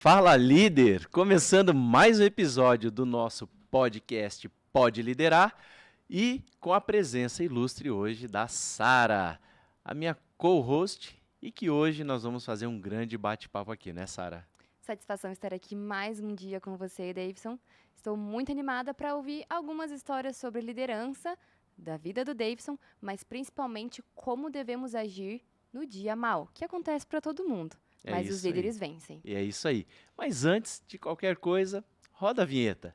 Fala líder! Começando mais um episódio do nosso podcast Pode Liderar e com a presença ilustre hoje da Sara, a minha co-host, e que hoje nós vamos fazer um grande bate-papo aqui, né, Sara? Satisfação estar aqui mais um dia com você, Davidson. Estou muito animada para ouvir algumas histórias sobre liderança da vida do Davidson, mas principalmente como devemos agir no dia mal, que acontece para todo mundo, É mas os isso aí. líderes vencem. E é isso aí. Mas antes de qualquer coisa, roda a vinheta.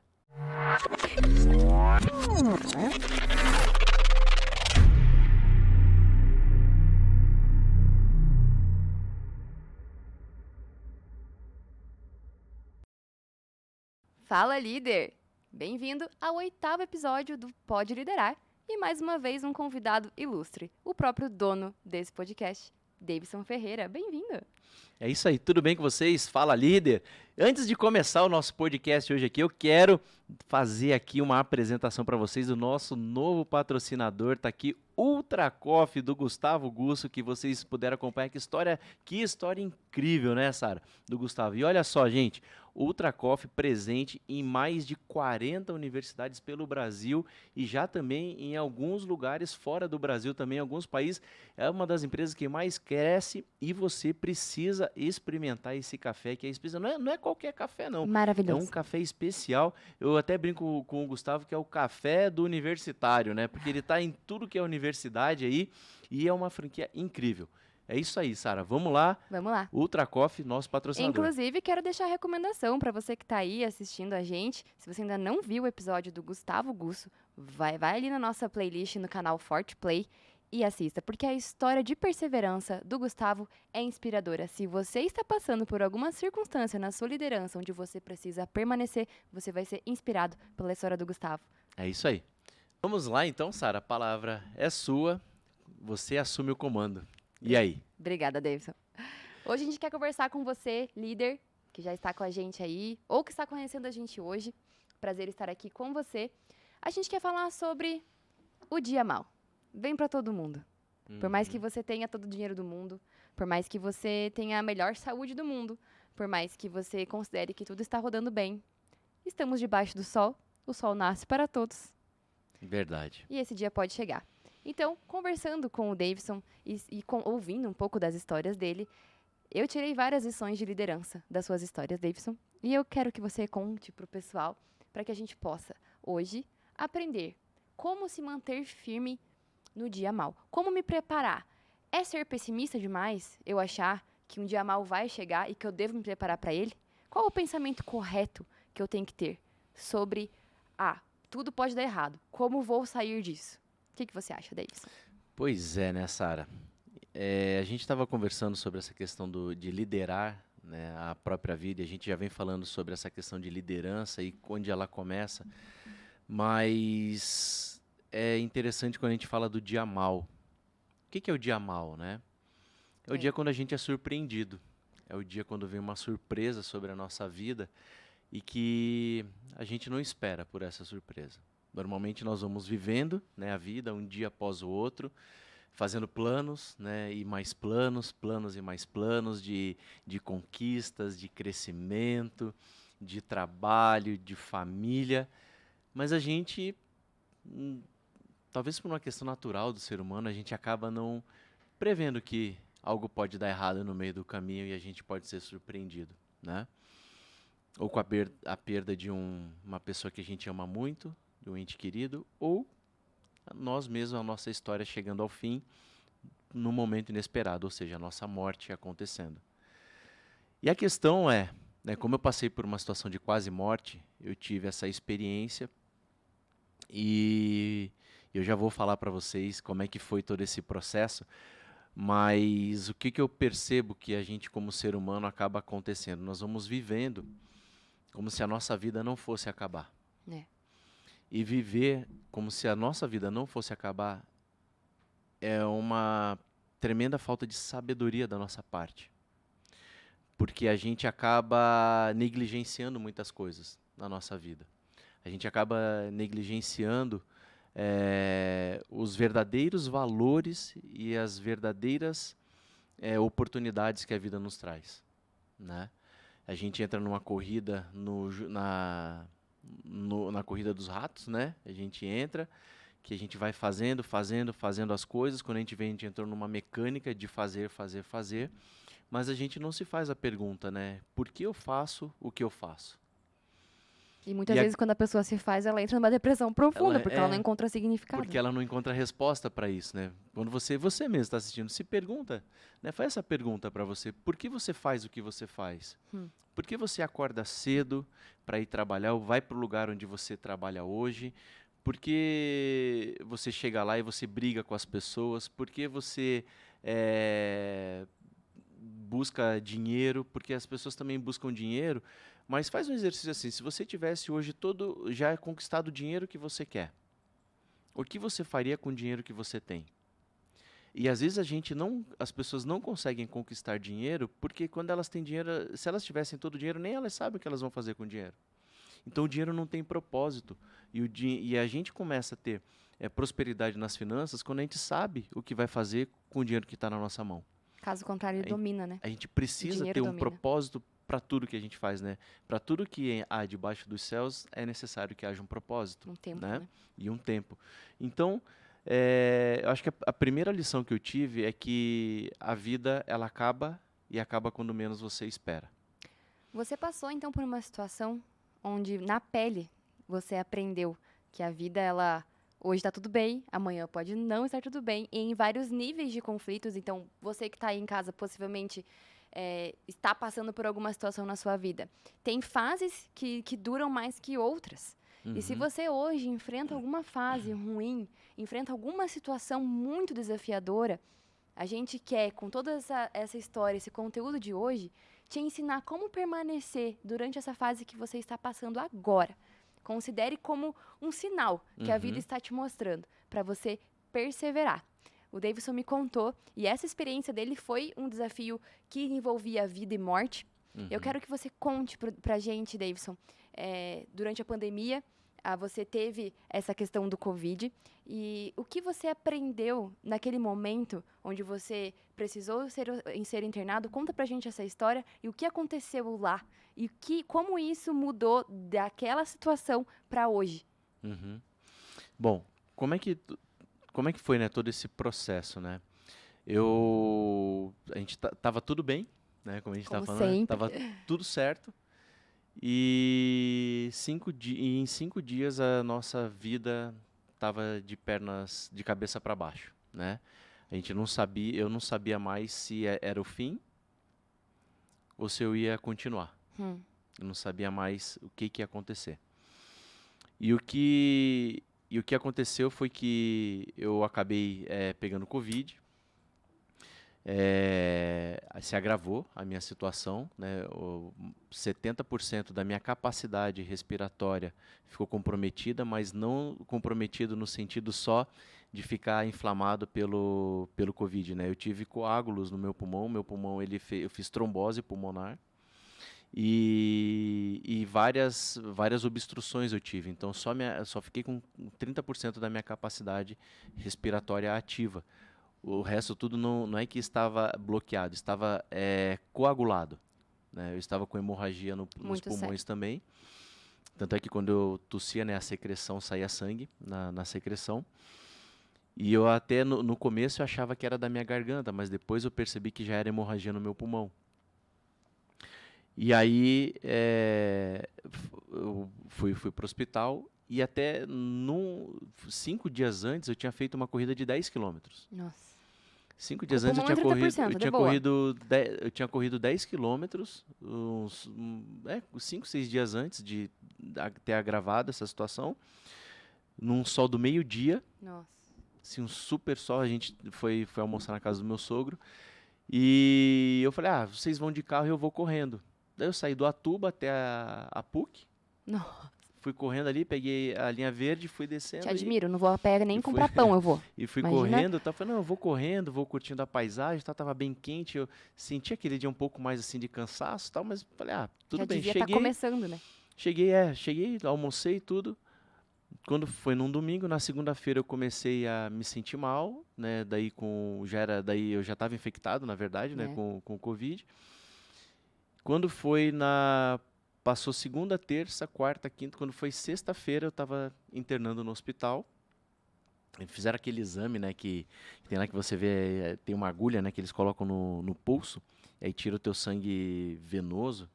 Fala, líder! Bem-vindo ao 8º episódio do Pode Liderar e mais uma vez um convidado ilustre, o próprio dono desse podcast, Davidson Ferreira. Bem-vindo! É isso aí, tudo bem com vocês? Fala líder! Antes de começar o nosso podcast hoje aqui, eu quero fazer aqui uma apresentação para vocês do nosso novo patrocinador, tá aqui Ultra Coffee do Gustavo Gusso, que vocês puderam acompanhar. Que história incrível, né, Sara? Do Gustavo. E olha só, gente, Ultra Coffee presente em mais de 40 universidades pelo Brasil e já também em alguns lugares fora do Brasil, também em alguns países. É uma das empresas que mais cresce e você precisa experimentar esse café que é especial. Não é qualquer café, não. É um Maravilhoso. café especial. Eu até brinco com o Gustavo que é o café do universitário, né? Porque ele está em tudo que é universidade aí e é uma franquia incrível. É isso aí, Sara. Vamos lá. Vamos lá! Ultra Coffee, nosso patrocinador. Inclusive, quero deixar a recomendação para você que está aí assistindo a gente. Se você ainda não viu o episódio do Gustavo Gusso, vai ali na nossa playlist no canal Forte Play e assista, porque a história de perseverança do Gustavo é inspiradora. Se você está passando por alguma circunstância na sua liderança onde você precisa permanecer, você vai ser inspirado pela história do Gustavo. É isso aí. Vamos lá então, Sara. A palavra é sua. Você assume o comando. E aí? Obrigada, Davidson. Hoje a gente quer conversar com você, líder, que já está com a gente aí, ou que está conhecendo a gente hoje. Prazer estar aqui com você. A gente quer falar sobre o dia mal. Vem para todo mundo. Por mais que você tenha todo o dinheiro do mundo, por mais que você tenha a melhor saúde do mundo, por mais que você considere que tudo está rodando bem, estamos debaixo do sol, o sol nasce para todos Verdade. e esse dia pode chegar. Então, conversando com o Davidson ouvindo um pouco das histórias dele, eu tirei várias lições de liderança das suas histórias, Davidson, e eu quero que você conte para o pessoal, para que a gente possa, hoje, aprender como se manter firme no dia mal. Como me preparar? É ser pessimista demais eu achar que um dia mal vai chegar e que eu devo me preparar para ele? Qual o pensamento correto que eu tenho que ter sobre, tudo pode dar errado, como vou sair disso? O que você acha, Davidson? Pois é, né, Sara? A gente estava conversando sobre essa questão de liderar, né, a própria vida, e a gente já vem falando sobre essa questão de liderança e onde ela começa, mas é interessante quando a gente fala do dia mal. O que é o dia mal, né? É o dia quando a gente é surpreendido, é o dia quando vem uma surpresa sobre a nossa vida e que a gente não espera por essa surpresa. Normalmente nós vamos vivendo, né, a vida um dia após o outro, fazendo planos, né, e mais planos, planos e mais planos de conquistas, de crescimento, de trabalho, de família. Mas a gente, talvez por uma questão natural do ser humano, a gente acaba não prevendo que algo pode dar errado no meio do caminho e a gente pode ser surpreendido, né? Ou com a perda de uma pessoa que a gente ama muito, de um ente querido, ou nós mesmos, a nossa história chegando ao fim num momento inesperado, ou seja, a nossa morte acontecendo. E a questão é, né, como eu passei por uma situação de quase morte, eu tive essa experiência e eu já vou falar para vocês como é que foi todo esse processo, mas o que eu percebo que a gente como ser humano acaba acontecendo? Nós vamos vivendo como se a nossa vida não fosse acabar. É. E viver como se a nossa vida não fosse acabar é uma tremenda falta de sabedoria da nossa parte. Porque a gente acaba negligenciando muitas coisas na nossa vida. A gente acaba negligenciando os verdadeiros valores e as verdadeiras oportunidades que a vida nos traz, né? A gente entra numa corrida na corrida dos ratos, né? A gente entra, que a gente vai fazendo as coisas. Quando a gente vê, a gente entrou numa mecânica de fazer, mas a gente não se faz a pergunta, né? Por que eu faço o que eu faço? E muitas E a- vezes, quando a pessoa se faz, ela entra numa depressão profunda, porque ela não encontra significado. Porque ela não encontra resposta para isso, né? Quando você mesmo está assistindo, se pergunta, né? Faz essa pergunta para você: por que você faz o que você faz? Por que você acorda cedo para ir trabalhar ou vai para o lugar onde você trabalha hoje? Por que você chega lá e você briga com as pessoas? Por que você busca dinheiro? Porque as pessoas também buscam dinheiro. Mas faz um exercício assim: se você tivesse hoje já conquistado o dinheiro que você quer, o que você faria com o dinheiro que você tem? E às vezes as pessoas não conseguem conquistar dinheiro porque quando elas têm dinheiro, se elas tivessem todo o dinheiro, nem elas sabem o que elas vão fazer com o dinheiro. Então o dinheiro não tem propósito. E a gente começa a ter prosperidade nas finanças quando a gente sabe o que vai fazer com o dinheiro que está na nossa mão. Caso contrário, ele domina, né? A gente precisa ter um propósito para tudo que a gente faz, né? Para tudo que há debaixo dos céus é necessário que haja um propósito, Um tempo, né? né? E um tempo. Então, eu acho que a primeira lição que eu tive é que a vida ela acaba e acaba quando menos você espera. Você passou então por uma situação onde na pele você aprendeu que a vida ela hoje está tudo bem, amanhã pode não estar tudo bem, e em vários níveis de conflitos. Então, você que está aí em casa possivelmente está passando por alguma situação na sua vida. Tem fases que duram mais que outras. E se você hoje enfrenta alguma fase ruim, enfrenta alguma situação muito desafiadora, a gente quer, com toda essa história, esse conteúdo de hoje, te ensinar como permanecer durante essa fase que você está passando agora. Considere como um sinal que a vida está te mostrando, para você perseverar. O Davidson me contou, e essa experiência dele foi um desafio que envolvia vida e morte. Eu quero que você conte pra gente, Davidson, durante a pandemia, você teve essa questão do Covid, e o que você aprendeu naquele momento onde você precisou ser internado? Conta pra gente essa história e o que aconteceu lá e como isso mudou daquela situação para hoje. Bom, como é que foi, né, todo esse processo, né? A gente tava tudo bem, né? Como a gente Como estava falando, sempre. tava tudo certo. E em 5 dias a nossa vida estava de cabeça para baixo, né? Eu não sabia mais se era o fim ou se eu ia continuar. Eu não sabia mais o que ia acontecer. E o que aconteceu foi que eu acabei pegando Covid. Se agravou a minha situação, né? 70% da minha capacidade respiratória ficou comprometida, mas não comprometido no sentido só de ficar inflamado pelo Covid, né? Eu tive coágulos no meu pulmão, eu fiz trombose pulmonar e várias obstruções eu tive, então só fiquei com 30% da minha capacidade respiratória ativa. O resto tudo não é que estava bloqueado, estava coagulado, né? Eu estava com hemorragia nos pulmões também. Tanto é que quando eu tossia, né, a secreção saía sangue na secreção. E eu até no começo eu achava que era da minha garganta, mas depois eu percebi que já era hemorragia no meu pulmão. E aí eu fui para o hospital e até 5 dias antes eu tinha feito uma corrida de 10 quilômetros. Nossa. 5 dias antes eu tinha corrido 10 quilômetros, uns 5, 6 dias antes de ter agravado essa situação, num sol do meio-dia. Nossa. Assim, um super sol, a gente foi almoçar na casa do meu sogro, e eu falei, vocês vão de carro e eu vou correndo. Daí eu saí do Atuba até a PUC. Nossa. Fui correndo ali, peguei a linha verde, fui descendo. Te admiro, não vou a pé nem comprar pão, eu vou. E fui correndo, falei, não, eu vou correndo, vou curtindo a paisagem, tava bem quente, eu senti aquele dia um pouco mais assim de cansaço, tal, mas falei, tudo bem, cheguei. Já devia estar começando, né? Cheguei, almocei tudo. Quando foi num domingo, na segunda-feira eu comecei a me sentir mal, né? Daí eu já estava infectado, na verdade, né, com o Covid. Quando foi passou segunda, terça, quarta, quinta, quando foi sexta-feira eu estava internando no hospital. E fizeram aquele exame, né, que tem lá que você vê, tem uma agulha, né, que eles colocam no pulso, e aí tira o teu sangue venoso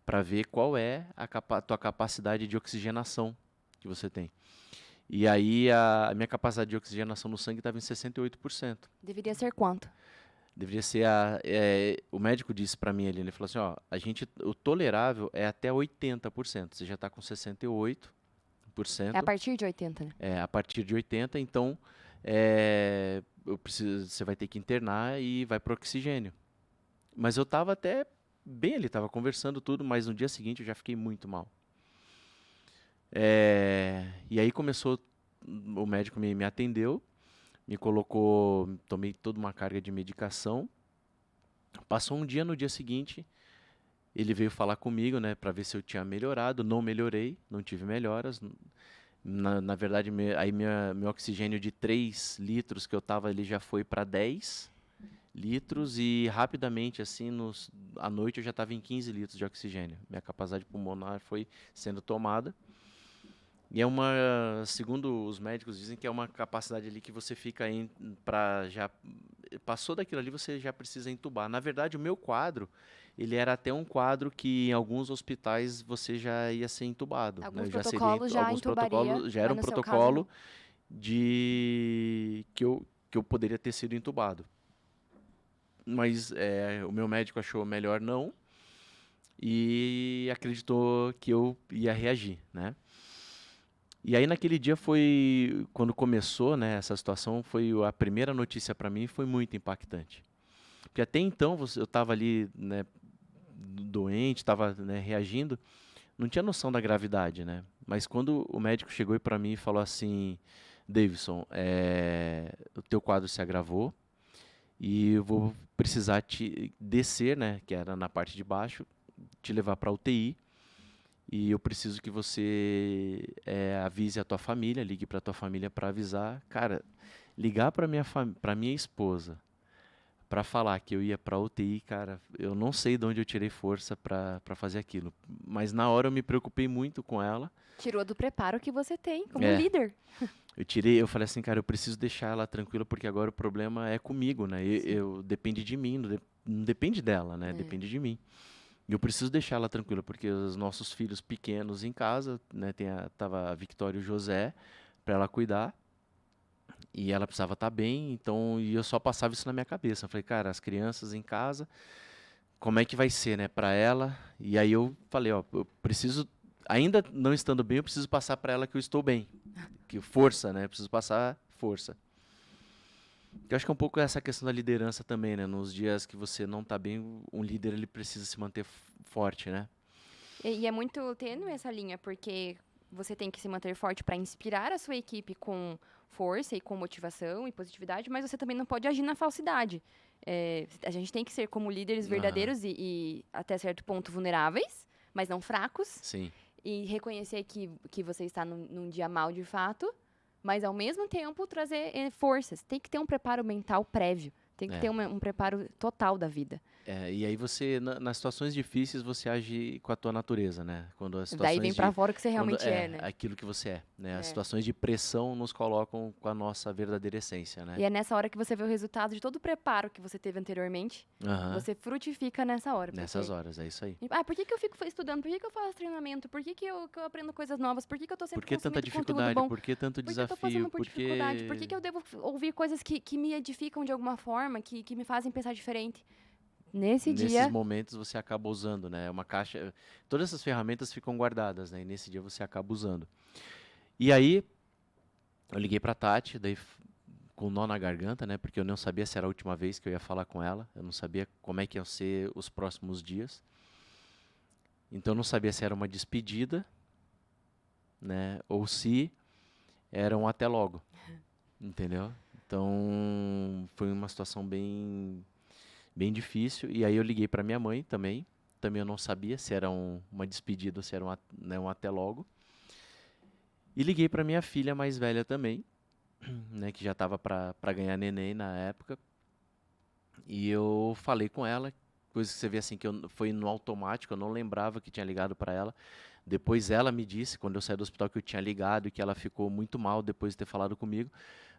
para ver qual é a tua capacidade de oxigenação que você tem. E aí a minha capacidade de oxigenação no sangue estava em 68%. Deveria ser quanto? Deveria ser o médico disse para mim ali, ele falou assim, ó, o tolerável é até 80%, você já está com 68%. É a partir de 80, né? A partir de 80, então você vai ter que internar e vai para oxigênio. Mas eu estava até bem ali, estava conversando tudo, mas no dia seguinte eu já fiquei muito mal. E aí o médico me atendeu, me colocou, tomei toda uma carga de medicação. Passou um dia, no dia seguinte, ele veio falar comigo, né, para ver se eu tinha melhorado. Não melhorei, não tive melhoras. Na verdade, aí meu oxigênio de 3 litros que eu estava ali já foi para 10 litros e rapidamente, assim, à noite eu já estava em 15 litros de oxigênio. Minha capacidade pulmonar foi sendo tomada. E segundo os médicos dizem que é uma capacidade ali que você fica passou daquilo ali, você já precisa entubar. Na verdade, o meu quadro, ele era até um quadro que em alguns hospitais você já ia ser entubado, né? Alguns Já protocolos já alguns entubaria, protocolos já era mas um no seu caso protocolo não. de que eu poderia ter sido entubado. Mas o meu médico achou melhor não e acreditou que eu ia reagir, né? E aí naquele dia quando começou, né, essa situação, foi a primeira notícia para mim, foi muito impactante. Porque até então eu estava ali, né, doente, estava, né, reagindo, não tinha noção da gravidade, né? Mas quando o médico chegou para mim e falou assim, Davidson, o teu quadro se agravou e eu vou precisar te descer, né, que era na parte de baixo, te levar para UTI. E eu preciso que você avise a tua família, ligue para a tua família para avisar. Cara, ligar para minha esposa para falar que eu ia para UTI, cara, eu não sei de onde eu tirei força para fazer aquilo. Mas na hora eu me preocupei muito com ela. Tirou do preparo que você tem como É, líder. eu falei assim, cara, eu preciso deixar ela tranquila porque agora o problema é comigo, né? Depende de mim, não depende dela, né? Depende de mim. E eu preciso deixar ela tranquila, porque os nossos filhos pequenos em casa, né, tava a Victoria e o José para ela cuidar, e ela precisava estar bem, então, e eu só passava isso na minha cabeça. Eu falei, cara, as crianças em casa, como é que vai ser, né, para ela? E aí eu falei, ó, eu preciso, ainda não estando bem, eu preciso passar para ela que eu estou bem, que força, né? Eu preciso passar força. Eu acho que é um pouco essa questão da liderança também, né? Nos dias que você não está bem, um líder ele precisa se manter forte, né? E é muito tênue essa linha, porque você tem que se manter forte para inspirar a sua equipe com força e com motivação e positividade, mas você também não pode agir na falsidade. A gente tem que ser como líderes Aham. verdadeiros e até certo ponto vulneráveis, mas não fracos. Sim. E reconhecer que você está num dia mal de fato, mas ao mesmo tempo trazer forças. Tem que ter um preparo mental prévio. Tem que É. ter um preparo total da vida. E aí você, nas situações difíceis, você age com a tua natureza, né? Quando as Daí vem situações pra fora o que você quando realmente é, né? aquilo que você é, né? As É. situações de pressão nos colocam com a nossa verdadeira essência, né? E é nessa hora que você vê o resultado de todo o preparo que você teve anteriormente. Aham. Você frutifica nessa hora. Nessas horas, é isso aí. Por que eu fico estudando? Por que eu faço treinamento? Por que eu aprendo coisas novas? Por que eu tô Por sempre que tanta consumindo conteúdo dificuldade? bom? Por que tanto Por que eu tô desafio? passando por dificuldade? Por que eu devo ouvir coisas que me edificam de alguma forma, que me fazem pensar diferente? Nesses momentos você acaba usando, né? Uma caixa, todas essas ferramentas ficam guardadas, né? E nesse dia você acaba usando. E aí eu liguei pra Tati, daí com um nó na garganta, né? Porque eu não sabia se era a última vez que eu ia falar com ela. Eu não sabia como é que iam ser os próximos dias. Então eu não sabia se era uma despedida, né? Ou se era um até logo, entendeu? Então foi uma situação bem difícil. E aí eu liguei para minha mãe também. Também eu não sabia se era uma despedida ou se era um até logo. E liguei para minha filha mais velha também, né, que já estava para ganhar neném na época. E eu falei com ela coisas que você vê assim que foi no automático, eu não lembrava que tinha ligado para ela. Depois ela me disse, quando eu saí do hospital, que eu tinha ligado e que ela ficou muito mal depois de ter falado comigo,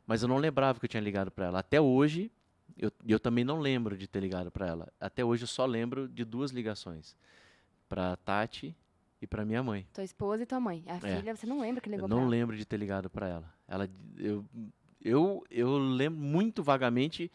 mas eu não lembrava que eu tinha ligado para ela. Até hoje, eu também não lembro de ter ligado para ela. Até hoje eu só lembro de 2 ligações, para Tati e para minha mãe. Tua esposa e tua mãe. A É, filha, você não lembra que eu ligou pra não ela? lembro de ter ligado para ela. Eu lembro muito vagamente,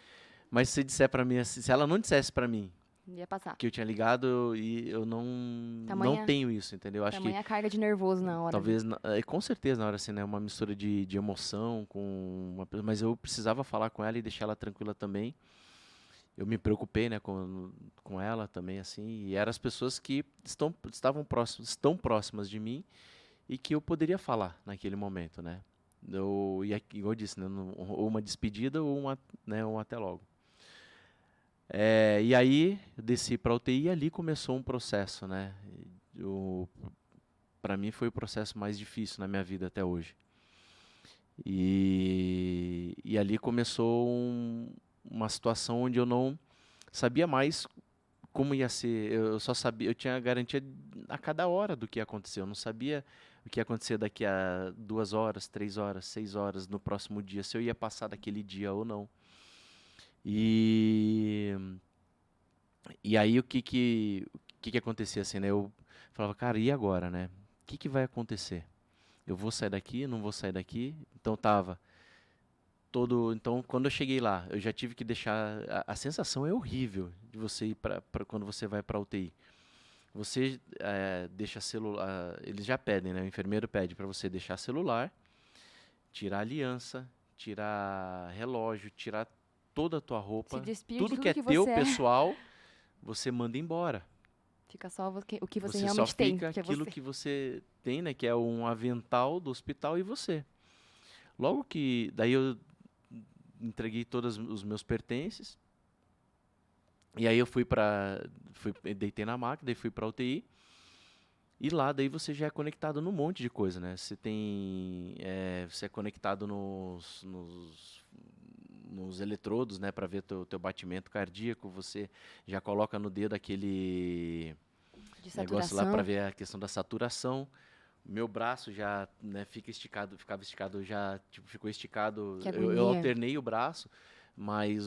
mas se disser para mim, se ela não dissesse para mim Ia passar. que eu tinha ligado, e eu não Tamanha, tenho isso, entendeu? Acho que tamanha carga de nervoso na hora ali. talvez, com certeza na hora assim, né, uma mistura de emoção com mas eu precisava falar com ela e deixar ela tranquila também. Eu me preocupei, né, com ela também assim, e eram as pessoas que estão próximas de mim e que eu poderia falar naquele momento, né? Igual eu disse, né, ou uma despedida ou um até logo. E aí eu desci para a UTI e ali começou um processo, né? Para mim foi o processo mais difícil na minha vida até hoje. E ali começou uma situação onde eu não sabia mais como ia ser. Eu só sabia, eu tinha garantia a cada hora do que ia acontecer. Eu não sabia o que ia acontecer daqui a 2 horas, 3 horas, 6 horas no próximo dia, se eu ia passar daquele dia ou não. E, e aí o que acontecia assim, né? Eu falava, cara, e agora, né? O que vai acontecer? Eu vou sair daqui, não vou sair daqui? Então quando eu cheguei lá, eu já tive que deixar a sensação é horrível de você ir para quando você vai para UTI. Você deixa celular, eles já pedem, né? O enfermeiro pede para você deixar celular, tirar aliança, tirar relógio, tirar toda a tua Se roupa, despir de tudo que tudo é que teu você é. pessoal, você manda embora. Fica só o que você Você só realmente tem, fica que é aquilo você. que você tem, né? Que é um avental do hospital e você. Logo que daí eu entreguei todos os meus pertences. E aí eu deitei na maca, daí fui pra UTI. E lá daí você já é conectado num monte de coisa, né? Você é conectado nos eletrodos, né? Para ver teu batimento cardíaco. Você já coloca no dedo aquele De negócio lá para saturação, ver a questão da saturação. Meu braço já, né, ficava esticado, já tipo, ficou esticado. que Eu agonia. alternei o braço, mas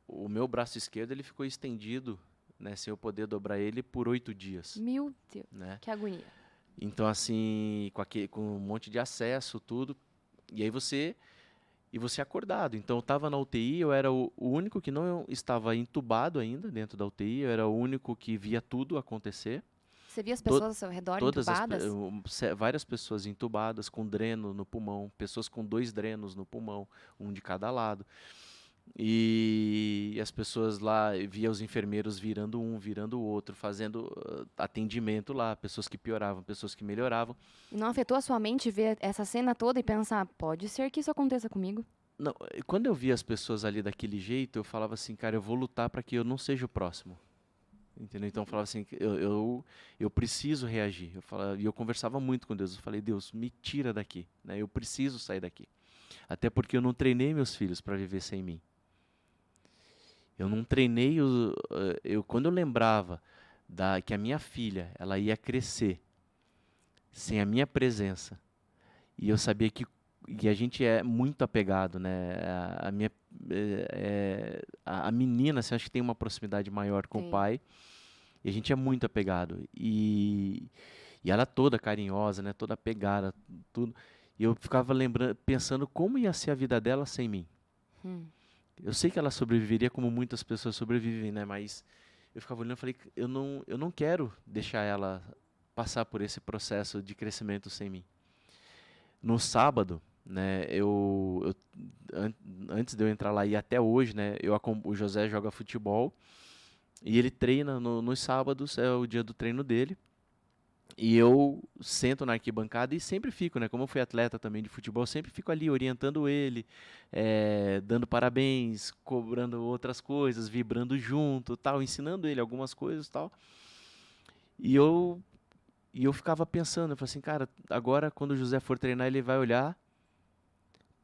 o meu braço esquerdo ele ficou estendido, né, sem eu poder dobrar ele por 8 dias, Meu Deus, né? que agonia. Então assim, com um monte de acesso, tudo, e aí você acordado. Então eu estava na UTI, eu era o único que não estava entubado ainda dentro da UTI, eu era o único que via tudo acontecer. Você via as To- pessoas ao seu redor Todas entubadas? várias pessoas entubadas com dreno no pulmão, pessoas com 2 drenos no pulmão, um de cada lado. E as pessoas lá, via os enfermeiros virando um, virando o outro, fazendo atendimento lá, pessoas que pioravam, pessoas que melhoravam. E não afetou a sua mente ver essa cena toda e pensar, pode ser que isso aconteça comigo? Não, quando eu via as pessoas ali daquele jeito, eu falava assim, cara, eu vou lutar para que eu não seja o próximo. Entendeu? Então eu falava assim, eu preciso reagir. E eu conversava muito com Deus. Eu falei, Deus, me tira daqui, né? Eu preciso sair daqui. Até porque eu não treinei meus filhos para viver sem mim. Eu não treinei quando eu lembrava que a minha filha, ela ia crescer sem a minha presença. E eu sabia que a gente é muito apegado, né? A minha a menina, assim, acho que tem uma proximidade maior com o Tem. pai. E a gente é muito apegado. E ela toda carinhosa, né? Toda apegada, tudo. E eu ficava lembrando, pensando como ia ser a vida dela sem mim. Hum. Eu sei que ela sobreviveria como muitas pessoas sobrevivem, né? Mas eu ficava olhando e falei, eu não quero deixar ela passar por esse processo de crescimento sem mim. No sábado, né? Antes de eu entrar lá e até hoje, né? O José joga futebol. E ele treina nos sábados, é o dia do treino dele. E eu sento na arquibancada e sempre fico, né? Como eu fui atleta também de futebol, sempre fico ali orientando ele, dando parabéns, cobrando outras coisas, vibrando junto, tal, ensinando ele algumas coisas, tal. E eu ficava pensando, eu falei assim, cara, agora quando o José for treinar, ele vai olhar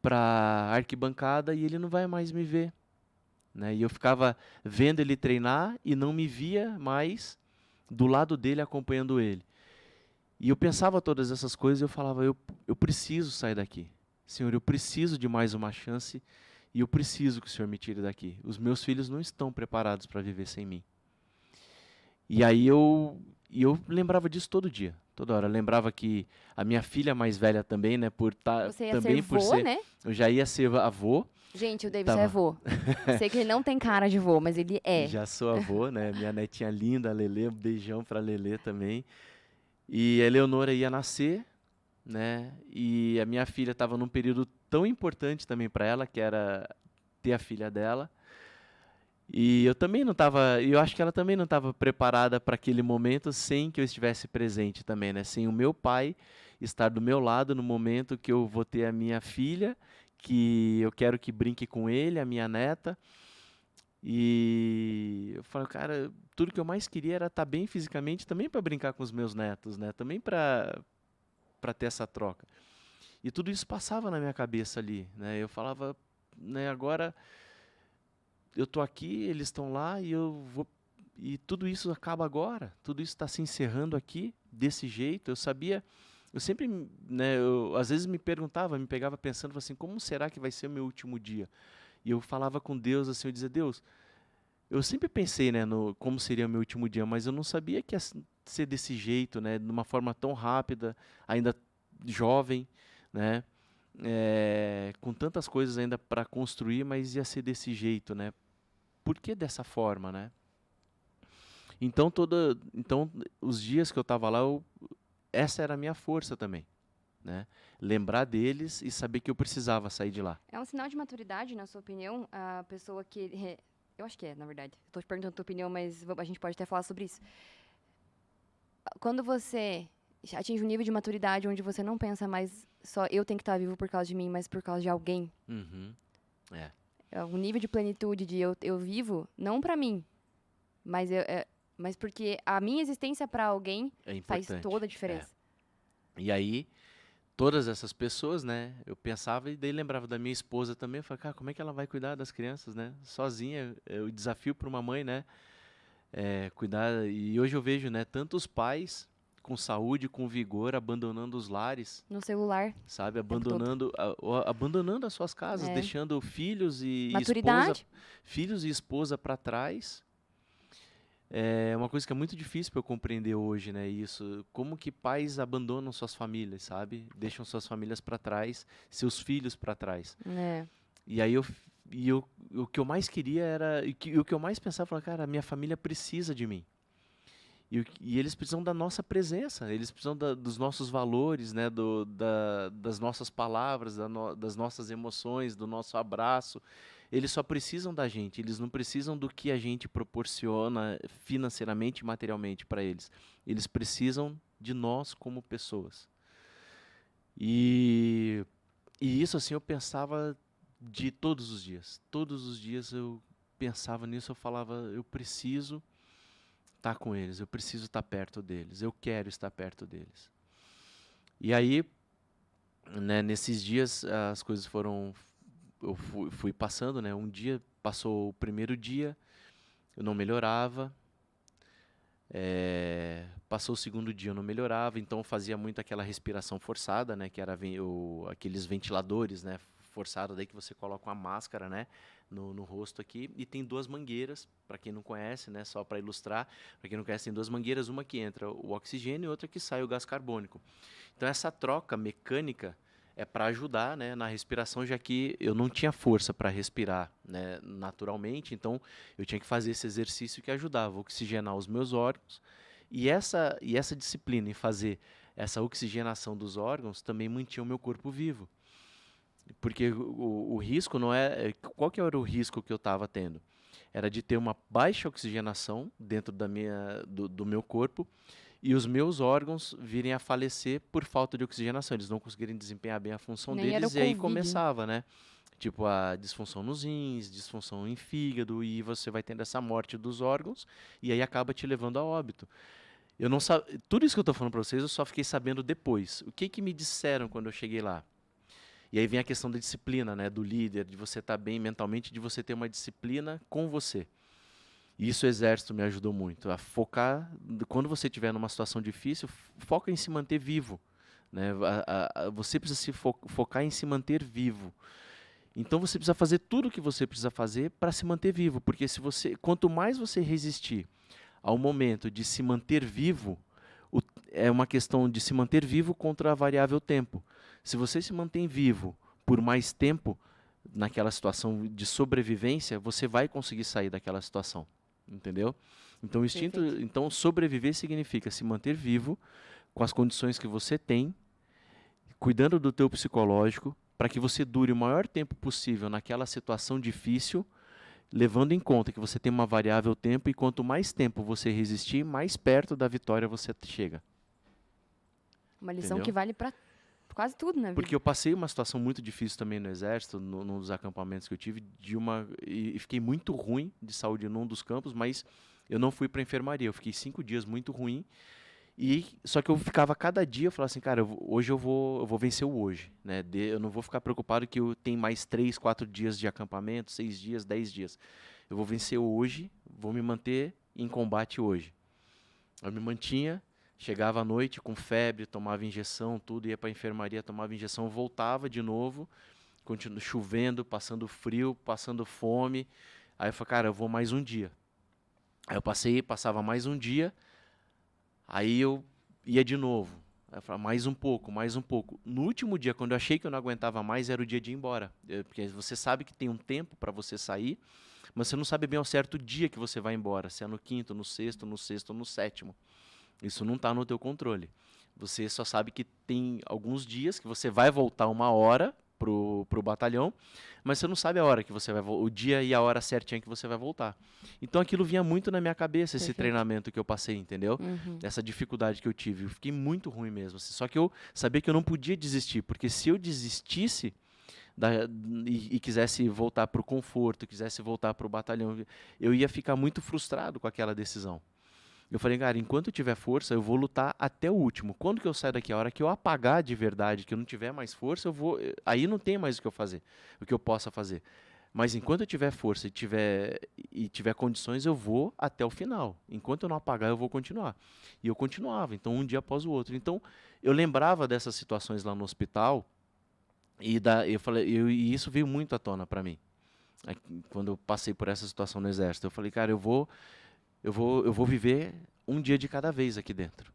para a arquibancada e ele não vai mais me ver. né? E eu ficava vendo ele treinar e não me via mais do lado dele acompanhando ele. E eu pensava todas essas coisas e eu falava, eu preciso sair daqui. Senhor, eu preciso de mais uma chance e eu preciso que o Senhor me tire daqui. Os meus filhos não estão preparados para viver sem mim. E aí eu lembrava disso todo dia, toda hora. Eu lembrava que a minha filha mais velha também, né, Você ia também ser por vô, ser, né? eu já ia ser avô, Gente, o Davidson é tava, vô. Sei que ele não tem cara de vô, mas ele é. já sou avô, né? Minha netinha linda, a Lelê, um beijão pra Lelê também. E a Eleonora ia nascer, né? E a minha filha estava num período tão importante também para ela, que era ter a filha dela. E eu também não estava, eu acho que ela também não estava preparada para aquele momento sem que eu estivesse presente também, né? Sem o meu pai estar do meu lado no momento que eu vou ter a minha filha, que eu quero que brinque com ele, a minha neta. E eu falo, cara, tudo que eu mais queria era estar bem fisicamente, também para brincar com os meus netos, né? Também para ter essa troca. E tudo isso passava na minha cabeça ali, né? Eu falava, né, agora eu tô aqui, eles estão lá e eu vou e tudo isso acaba agora. Tudo isso está se encerrando aqui desse jeito. Eu sabia, eu sempre, né, eu às vezes me perguntava, me pegava pensando assim, como será que vai ser o meu último dia? E eu falava com Deus assim, eu dizia, Deus, eu sempre pensei, né, no como seria o meu último dia, mas eu não sabia que ia ser desse jeito, né, de uma forma tão rápida, ainda jovem, né, com tantas coisas ainda para construir, mas ia ser desse jeito, né? Por que dessa forma, né? Então os dias que eu estava lá, essa era a minha força também, né? Lembrar deles e saber que eu precisava sair de lá. É um sinal de maturidade, na sua opinião, a pessoa que. Eu acho que é, na verdade. Estou te perguntando a tua opinião, mas a gente pode até falar sobre isso. Quando você atinge um nível de maturidade onde você não pensa mais só eu tenho que estar vivo por causa de mim, mas por causa de alguém. Uhum. É. É um nível de plenitude de eu vivo, não para mim, mas, mas porque a minha existência para alguém É faz importante. toda a diferença. E aí, todas essas pessoas, né? Eu pensava e daí lembrava da minha esposa também. Eu falei, cara, como é que ela vai cuidar das crianças, né? Sozinha, é o desafio para uma mãe, né? Cuidar. E hoje eu vejo, né? Tantos pais com saúde, com vigor, abandonando os lares, No celular, sabe? o tempo todo. Abandonando as suas casas, É. deixando Maturidade. filhos e esposa para trás. É uma coisa que é muito difícil para eu compreender hoje, né? Isso, como que pais abandonam suas famílias, sabe? Deixam suas famílias para trás, seus filhos para trás. É. E aí o que eu mais queria era, o que eu mais pensava, falava, cara, a minha família precisa de mim. E eles precisam da nossa presença, eles precisam dos nossos valores, né? Das nossas palavras, das nossas emoções, do nosso abraço. Eles só precisam da gente, eles não precisam do que a gente proporciona financeiramente e materialmente para eles. Eles precisam de nós como pessoas. E, e isso assim eu pensava de todos os dias. Todos os dias eu pensava nisso, eu falava, eu preciso estar com eles, eu preciso estar perto deles, eu quero estar perto deles. E aí, né, nesses dias as coisas foram, eu fui passando, né? Um dia passou o primeiro dia, eu não melhorava. Passou o segundo dia, eu não melhorava, então eu fazia muito aquela respiração forçada, né? Que era aqueles ventiladores, né? Forçado daí que você coloca uma máscara, né? No rosto aqui e tem duas mangueiras, para quem não conhece, né? Só para ilustrar, para quem não conhece, tem duas mangueiras, uma que entra o oxigênio e outra que sai o gás carbônico. Então essa troca mecânica é para ajudar, né, na respiração, já que eu não tinha força para respirar, né, naturalmente, então eu tinha que fazer esse exercício que ajudava a oxigenar os meus órgãos. E essa disciplina em fazer essa oxigenação dos órgãos também mantinha o meu corpo vivo. Porque o risco não qual que era o risco que eu estava tendo? Era de ter uma baixa oxigenação dentro do meu corpo e os meus órgãos virem a falecer por falta de oxigenação. Eles não conseguirem desempenhar bem a função Nem era o deles e aí Covid, né? começava, né? Tipo a disfunção nos rins, disfunção em fígado e você vai tendo essa morte dos órgãos e aí acaba te levando a óbito. Eu não tudo isso que eu estou falando para vocês eu só fiquei sabendo depois. O que me disseram quando eu cheguei lá? E aí vem a questão da disciplina, né, do líder, de você estar bem mentalmente, de você ter uma disciplina com você. E isso o exército me ajudou muito, a focar, quando você estiver numa situação difícil, foca em se manter vivo, né? Você precisa se focar em se manter vivo. Então você precisa fazer tudo o que você precisa fazer para se manter vivo, porque quanto mais você resistir ao momento de se manter vivo, é uma questão de se manter vivo contra a variável tempo. Se você se mantém vivo por mais tempo, naquela situação de sobrevivência, você vai conseguir sair daquela situação, entendeu? Então, então sobreviver significa se manter vivo com as condições que você tem, cuidando do teu psicológico, para que você dure o maior tempo possível naquela situação difícil, levando em conta que você tem uma variável tempo e quanto mais tempo você resistir, mais perto da vitória você chega. Uma lição Entendeu? que vale para quase tudo na vida. Porque eu passei uma situação muito difícil também no exército, num dos acampamentos que eu tive, e fiquei muito ruim de saúde num dos campos, mas eu não fui para enfermaria. Eu fiquei 5 dias muito ruim. Só que eu ficava cada dia, eu falava assim, cara, hoje eu vou vencer o hoje, né? Eu não vou ficar preocupado que eu tenho mais 3, 4 dias de acampamento, 6 dias, 10 dias. Eu vou vencer hoje, vou me manter em combate hoje. Eu me mantinha, chegava à noite com febre, tomava injeção, tudo, ia para a enfermaria, tomava injeção, voltava de novo, continuando chovendo, passando frio, passando fome. Aí eu falei, cara, eu vou mais um dia. Aí eu passava mais um dia. Aí eu ia de novo. Aí eu falava, mais um pouco, mais um pouco. No último dia, quando eu achei que eu não aguentava mais, era o dia de ir embora. Porque você sabe que tem um tempo para você sair, mas você não sabe bem ao certo o dia que você vai embora. Se é no quinto, no sexto, no sexto ou no sétimo. Isso não está no teu controle. Você só sabe que tem alguns dias que você vai voltar 1 hora pro batalhão, mas você não sabe a hora que você vai o dia e a hora certinha que você vai voltar. Então aquilo vinha muito na minha cabeça, esse treinamento que eu passei, entendeu? Essa dificuldade que eu tive. Eu fiquei muito ruim mesmo. Só que eu sabia que eu não podia desistir, porque se eu desistisse e quisesse voltar para o conforto, quisesse voltar para o batalhão, eu ia ficar muito frustrado com aquela decisão. Eu falei, cara, enquanto eu tiver força, eu vou lutar até o último. Quando que eu sair daqui? A hora que eu apagar de verdade, que eu não tiver mais força, aí não tem mais o que eu fazer, o que eu possa fazer. Mas enquanto eu tiver força e tiver condições, eu vou até o final. Enquanto eu não apagar, eu vou continuar. E eu continuava, então um dia após o outro. Então eu lembrava dessas situações lá no hospital eu falei, e isso veio muito à tona para mim. Quando eu passei por essa situação no exército, eu falei, cara, eu vou viver um dia de cada vez aqui dentro.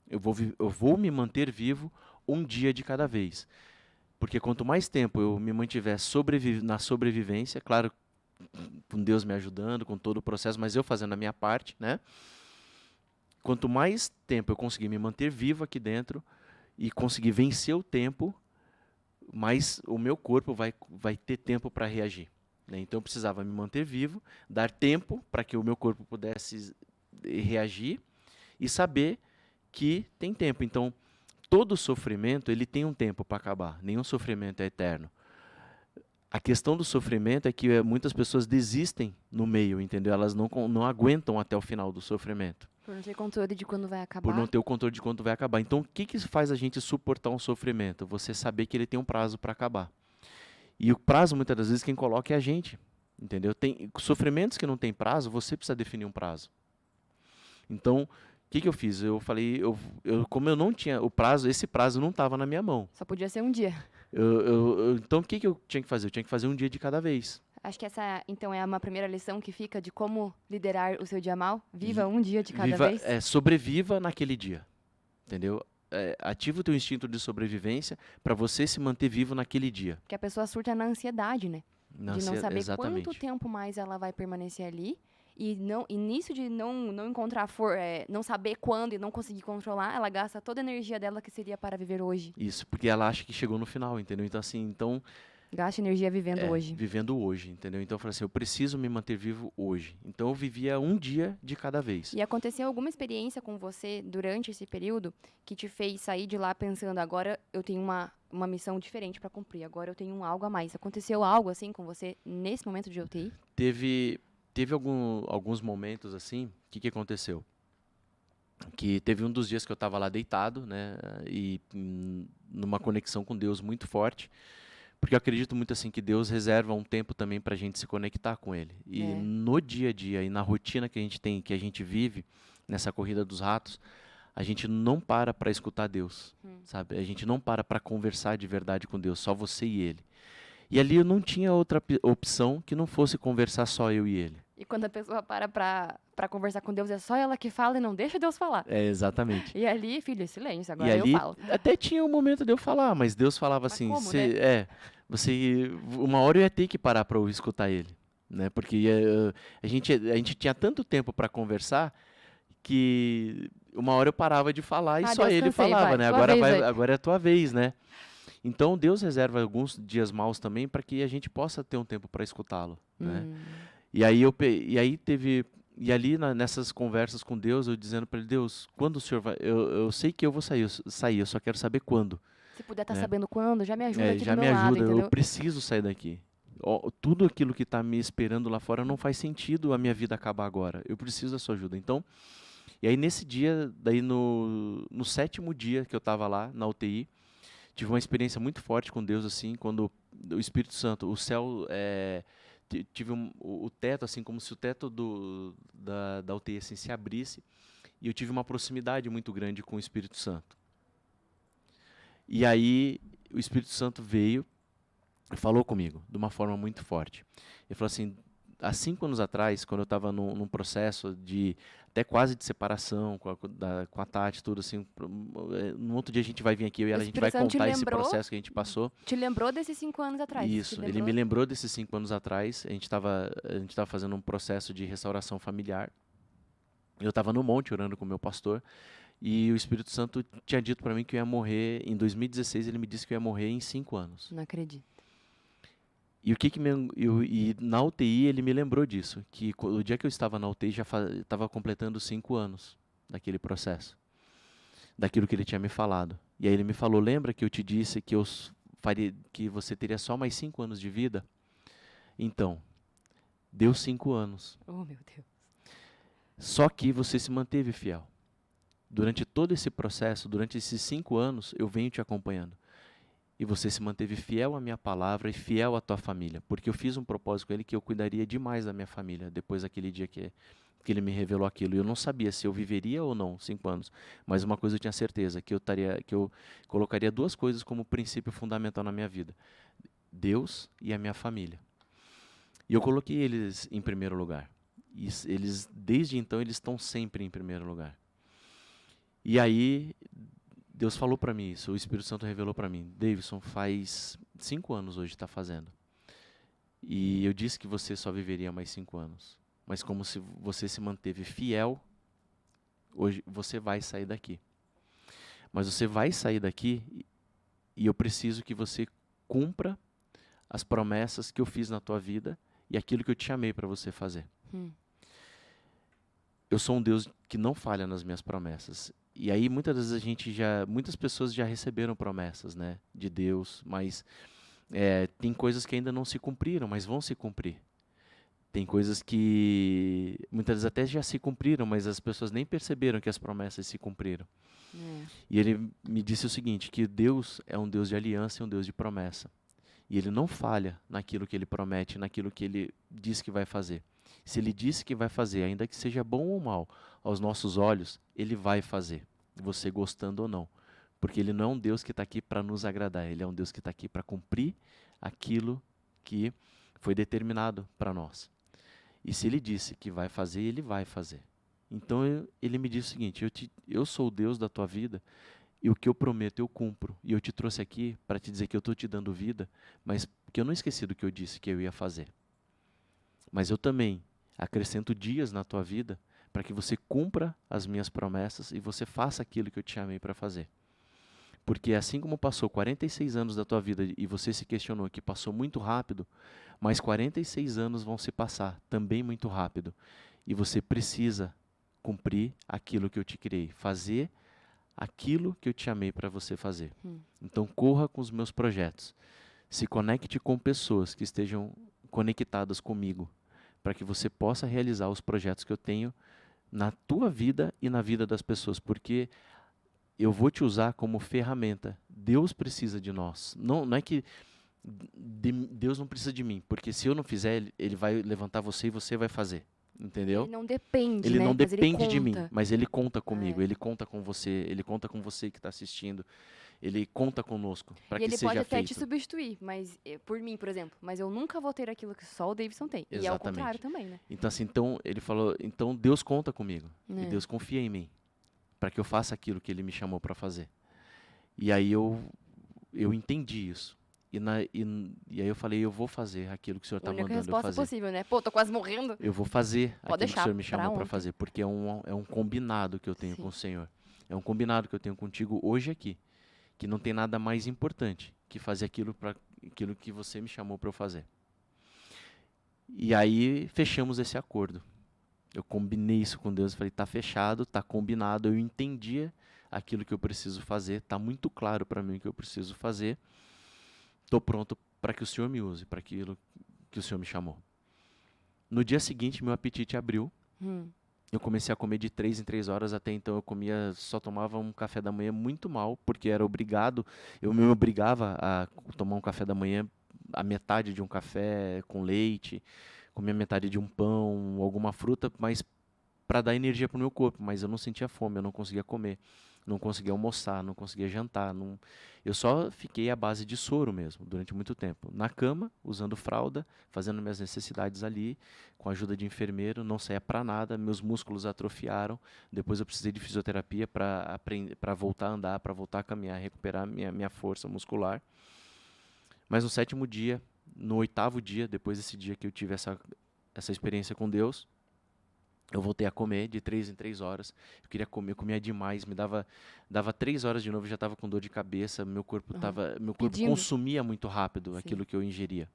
Eu vou me manter vivo um dia de cada vez. Porque quanto mais tempo eu me mantiver na sobrevivência, claro, com Deus me ajudando, com todo o processo, mas eu fazendo a minha parte, né? Quanto mais tempo eu conseguir me manter vivo aqui dentro e conseguir vencer o tempo, mais o meu corpo vai ter tempo para reagir. Então eu precisava me manter vivo, dar tempo para que o meu corpo pudesse reagir e saber que tem tempo. Então, todo sofrimento ele tem um tempo para acabar. Nenhum sofrimento é eterno. A questão do sofrimento é que muitas pessoas desistem no meio, entendeu? Elas não aguentam até o final do sofrimento. Por não ter controle de quando vai acabar. Por não ter o controle de quando vai acabar. Então, o que faz a gente suportar um sofrimento? Você saber que ele tem um prazo para acabar. E o prazo, muitas das vezes, quem coloca é a gente. Entendeu? Tem sofrimentos que não tem prazo, você precisa definir um prazo. Então, o que eu fiz? Eu falei, como eu não tinha o prazo, esse prazo não estava na minha mão. Só podia ser um dia. Então, o que eu tinha que fazer? Eu tinha que fazer um dia de cada vez. Acho que essa, então, é uma primeira lição que fica de como liderar o seu dia mal. Viva um dia de cada vez. Sobreviva naquele dia. Entendeu? Ativa o teu instinto de sobrevivência para você se manter vivo naquele dia. Porque a pessoa surta na ansiedade, né? De não saber exatamente. quanto tempo mais ela vai permanecer ali. E nisso de não encontrar não saber quando e não conseguir controlar, ela gasta toda a energia dela que seria para viver hoje. Isso, porque ela acha que chegou no final, entendeu? Então, assim, gasta energia vivendo hoje. Vivendo hoje, entendeu? Então eu falei assim, eu preciso me manter vivo hoje. Então eu vivia um dia de cada vez. E aconteceu alguma experiência com você durante esse período que te fez sair de lá pensando, agora eu tenho uma missão diferente para cumprir, agora eu tenho algo a mais. Aconteceu algo assim com você nesse momento de UTI? Teve alguns momentos assim, o que aconteceu? Que teve um dos dias que eu estava lá deitado, né, e numa conexão com Deus muito forte, Porque eu acredito muito assim que Deus reserva um tempo também para a gente se conectar com Ele. E É. no dia a dia e na rotina que a gente tem, que a gente vive, nessa corrida dos ratos, a gente não para escutar Deus, sabe? A gente não para conversar de verdade com Deus, só você e Ele. E ali eu não tinha outra opção que não fosse conversar só eu e Ele. E quando a pessoa para conversar com Deus, é só ela que fala e não deixa Deus falar. É, exatamente. E ali, filho, silêncio, E agora eu ali falo. até tinha um momento de eu falar, mas Deus falava Mas assim, como, uma hora eu ia ter que parar para eu escutar Ele, né? Porque a gente tinha tanto tempo para conversar que uma hora eu parava de falar e Ah, só Deus, Ele cansei, falava, vai, né? tua Agora vez aí. agora é a tua vez, né? Então Deus reserva alguns dias maus também para que a gente possa ter um tempo para escutá-lo, né? E aí e ali nessas conversas com Deus, eu dizendo para ele, Deus, quando o Senhor vai, eu sei que eu vou sair, eu só quero saber quando. Se puder estar né? sabendo quando, já me ajuda aqui Já do me meu lado, ajuda, eu entendeu? preciso sair daqui. Tudo aquilo que está me esperando lá fora não faz sentido a minha vida acabar agora. Eu preciso da sua ajuda. Então, e aí nesse dia, daí no 7º dia que eu estava lá na UTI, tive uma experiência muito forte com Deus, assim, quando o Espírito Santo, o céu, tive o teto, assim, como se o teto da UTI assim, se abrisse, e eu tive uma proximidade muito grande com o Espírito Santo. E aí o Espírito Santo veio e falou comigo de uma forma muito forte. Ele falou assim, há 5 anos atrás, quando eu estava num processo de até quase de separação com a Tati, tudo assim, no outro dia a gente vai vir aqui, eu e ela, a gente vai Espírito Santo te contar esse lembrou? processo que a gente passou. Te lembrou desses 5 anos atrás? Isso, Te ele lembrou? me lembrou desses 5 anos atrás, a gente tava fazendo um processo de restauração familiar. Eu estava no monte orando com o meu pastor, e o Espírito Santo tinha dito para mim que eu ia morrer, em 2016 ele me disse que eu ia morrer em 5 anos. Não acredito. E e na UTI ele me lembrou disso, que o dia que eu estava na UTI já estava completando 5 anos daquele processo, daquilo que ele tinha me falado. E aí ele me falou, lembra que eu te disse que que você teria só mais 5 anos de vida? Então, deu 5 anos. Oh, meu Deus. Só que você se manteve fiel. Durante todo esse processo, durante esses 5 anos, eu venho te acompanhando. E você se manteve fiel à minha palavra e fiel à tua família. Porque eu fiz um propósito com ele que eu cuidaria demais da minha família, depois daquele dia que ele me revelou aquilo. E eu não sabia se eu viveria ou não 5 anos. Mas uma coisa eu tinha certeza, que eu colocaria 2 coisas como princípio fundamental na minha vida. Deus e a minha família. E eu coloquei eles em primeiro lugar. E desde então, eles estão sempre em primeiro lugar. E aí Deus falou para mim isso, o Espírito Santo revelou para mim, Davidson, faz 5 anos hoje está fazendo. E eu disse que você só viveria mais 5 anos. Mas como se você se manteve fiel, hoje você vai sair daqui. Mas você vai sair daqui e eu preciso que você cumpra as promessas que eu fiz na tua vida e aquilo que eu te chamei para você fazer. Eu sou um Deus que não falha nas minhas promessas. E aí muitas vezes muitas pessoas já receberam promessas, né, de Deus, mas tem coisas que ainda não se cumpriram, mas vão se cumprir. Tem coisas que muitas vezes até já se cumpriram, mas as pessoas nem perceberam que as promessas se cumpriram. E ele me disse o seguinte, que Deus é um Deus de aliança e um Deus de promessa. E ele não falha naquilo que ele promete, naquilo que ele diz que vai fazer. Se ele disse que vai fazer, ainda que seja bom ou mal, aos nossos olhos, ele vai fazer, você gostando ou não. Porque ele não é um Deus que está aqui para nos agradar, ele é um Deus que está aqui para cumprir aquilo que foi determinado para nós. E se ele disse que vai fazer, ele vai fazer. Então ele me disse o seguinte, eu sou o Deus da tua vida, e o que eu prometo eu cumpro. E eu te trouxe aqui para te dizer que eu estou te dando vida, mas que eu não esqueci do que eu disse que eu ia fazer. Mas eu também acrescento dias na tua vida para que você cumpra as minhas promessas e você faça aquilo que eu te chamei para fazer. Porque assim como passou 46 anos da tua vida e você se questionou que passou muito rápido, mais 46 anos vão se passar também muito rápido. E você precisa cumprir aquilo que eu te criei, fazer aquilo que eu te chamei para você fazer. Então corra com os meus projetos. Se conecte com pessoas que estejam conectadas comigo, para que você possa realizar os projetos que eu tenho na tua vida e na vida das pessoas, porque eu vou te usar como ferramenta. Deus precisa de nós. Não é que Deus não precisa de mim, porque se eu não fizer, ele vai levantar você e você vai fazer. Entendeu? Ele não depende, Ele né? não Mas ele depende de mim, conta. mas ele conta comigo, É. ele conta com você, ele conta com você que está assistindo, ele conta conosco para E que ele pode seja até te feito. substituir, mas por mim, por exemplo. Mas eu nunca vou ter aquilo que só o Davidson tem. E é o Exatamente. contrário também, né? Então assim, então ele falou, então Deus conta comigo e É. Deus confia em mim para que eu faça aquilo que ele me chamou para fazer. E aí eu entendi isso. E aí eu falei, eu vou fazer aquilo que o Senhor está Única mandando eu resposta fazer. possível, né? Pô, tô quase morrendo. Eu vou fazer Pode aquilo que o deixar Senhor me pra chamou para ontem. fazer, porque é um combinado que eu tenho Sim. com o Senhor. É um combinado que eu tenho contigo hoje aqui, que não tem nada mais importante que fazer aquilo que você me chamou para eu fazer. E aí fechamos esse acordo. Eu combinei isso com Deus, falei, tá fechado, tá combinado, eu entendia aquilo que eu preciso fazer, tá muito claro para mim o que eu preciso fazer. Tô pronto para que o Senhor me use, para aquilo que o Senhor me chamou. No dia seguinte, meu apetite abriu. Eu comecei a comer de 3 em 3 horas, até então eu só tomava um café da manhã muito mal, porque era obrigado, eu me obrigava a tomar um café da manhã, a metade de um café com leite, comia metade de um pão, alguma fruta, mas para dar energia para o meu corpo, mas eu não sentia fome, eu não conseguia comer, não conseguia almoçar, não conseguia jantar, eu só fiquei à base de soro mesmo, durante muito tempo. Na cama, usando fralda, fazendo minhas necessidades ali, com a ajuda de enfermeiro, não saía para nada, meus músculos atrofiaram, depois eu precisei de fisioterapia para voltar a andar, para voltar a caminhar, recuperar minha força muscular. Mas no 7º dia, no 8º dia, depois desse dia que eu tive essa experiência com Deus, eu voltei a comer de 3 em 3 horas. Eu queria comer, eu comia demais, dava 3 horas de novo, já estava com dor de cabeça, meu corpo Pedindo. consumia muito rápido Sim. aquilo que eu ingeria.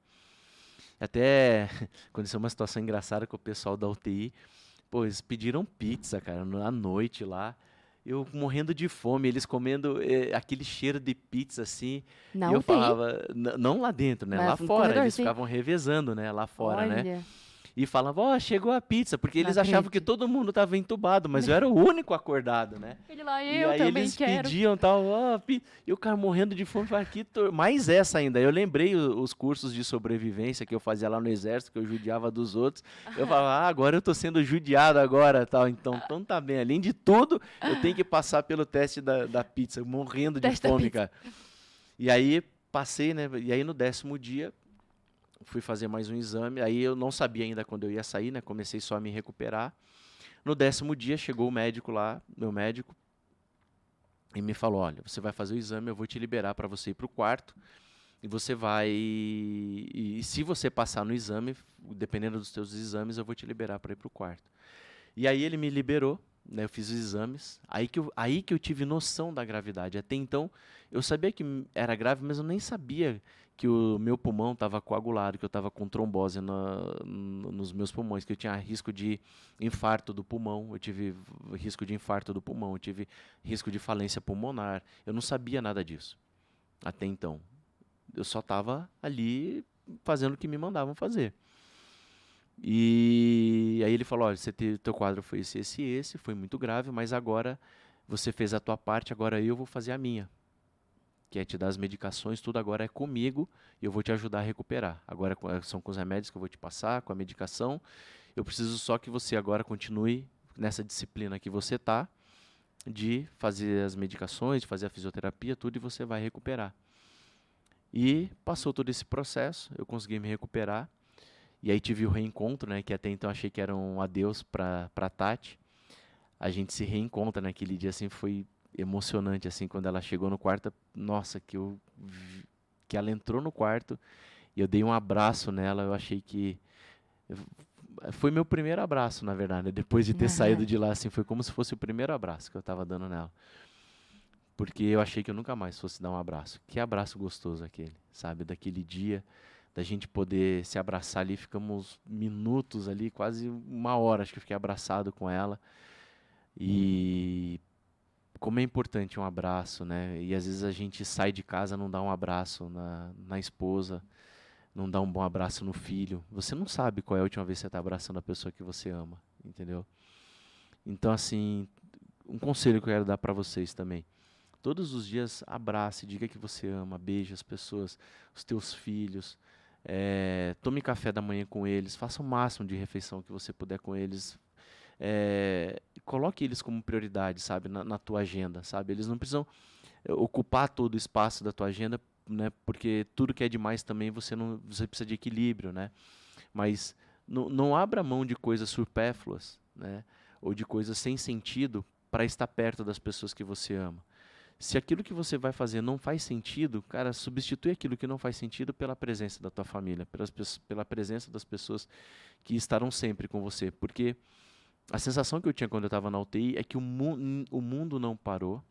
Até aconteceu uma situação engraçada com o pessoal da UTI. Pô, eles pediram pizza, cara, à noite lá. Eu morrendo de fome, eles comendo aquele cheiro de pizza assim. Na E eu UTI? falava, não lá dentro, né? Mas Lá no fora, corredor, eles sim. ficavam revezando, né? Lá fora, né? Olha. E falavam, ó, chegou a pizza, porque Não eles achavam que acredito. todo mundo estava entubado, mas eu era o único acordado, né? Ele lá, E eu aí também eles quero. pediam tal, ó, e o cara morrendo de fome, falava, mais essa ainda. Eu lembrei os cursos de sobrevivência que eu fazia lá no exército, que eu judiava dos outros. Eu falava, agora eu tô sendo judiado agora, tal. Então tá bem. Além de tudo, eu tenho que passar pelo teste da pizza, morrendo de Teste da fome, pizza. cara. E aí passei, né? E aí no 10º dia fui fazer mais um exame, aí eu não sabia ainda quando eu ia sair, né? Comecei só a me recuperar. No 10º dia chegou o médico lá, meu médico, e me falou, olha, você vai fazer o exame, eu vou te liberar para você ir para o quarto, e você vai, e se você passar no exame, dependendo dos teus exames, eu vou te liberar para ir para o quarto. E aí ele me liberou, né? Eu fiz os exames, aí que eu tive noção da gravidade. Até então, eu sabia que era grave, mas eu nem sabia que o meu pulmão estava coagulado, que eu estava com trombose nos meus pulmões, que eu tinha risco de infarto do pulmão, eu tive risco de infarto do pulmão, eu tive risco de falência pulmonar. Eu não sabia nada disso até então. Eu só estava ali fazendo o que me mandavam fazer. E aí ele falou, olha, teu quadro foi esse, foi muito grave, mas agora você fez a tua parte, agora eu vou fazer a minha. Que é te dar as medicações, tudo agora é comigo e eu vou te ajudar a recuperar. Agora são com os remédios que eu vou te passar, com a medicação. Eu preciso só que você agora continue nessa disciplina que você tá, de fazer as medicações, de fazer a fisioterapia, tudo, e você vai recuperar. E passou todo esse processo, eu consegui me recuperar. E aí tive o reencontro, né, que até então achei que era um adeus para Tati. A gente se reencontra naquele dia, assim, foi emocionante, assim, quando ela chegou no quarto. Nossa, que ela entrou no quarto e eu dei um abraço nela. Eu achei que foi meu primeiro abraço, na verdade, né? Depois de ter saído de lá, assim, foi como se fosse o primeiro abraço que eu estava dando nela. Porque eu achei que eu nunca mais fosse dar um abraço. Que abraço gostoso aquele, sabe? Daquele dia, da gente poder se abraçar ali. Ficamos minutos ali, quase uma hora, acho que eu fiquei abraçado com ela. E como é importante um abraço, né? E às vezes a gente sai de casa, não dá um abraço na esposa, não dá um bom abraço no filho. Você não sabe qual é a última vez que você está abraçando a pessoa que você ama, entendeu? Então, assim, um conselho que eu quero dar para vocês também. Todos os dias abrace, diga que você ama, beije as pessoas, os teus filhos. Tome café da manhã com eles, faça o máximo de refeição que você puder com eles. Coloque eles como prioridade, sabe, na tua agenda, sabe? Eles não precisam ocupar todo o espaço da tua agenda, né? Porque tudo que é demais também você precisa de equilíbrio, né? Mas não abra mão de coisas supérfluas, né? Ou de coisas sem sentido para estar perto das pessoas que você ama. Se aquilo que você vai fazer não faz sentido, cara, substitui aquilo que não faz sentido pela presença da tua família, pela presença das pessoas que estarão sempre com você. Porque a sensação que eu tinha quando eu estava na UTI é que o mundo não parou,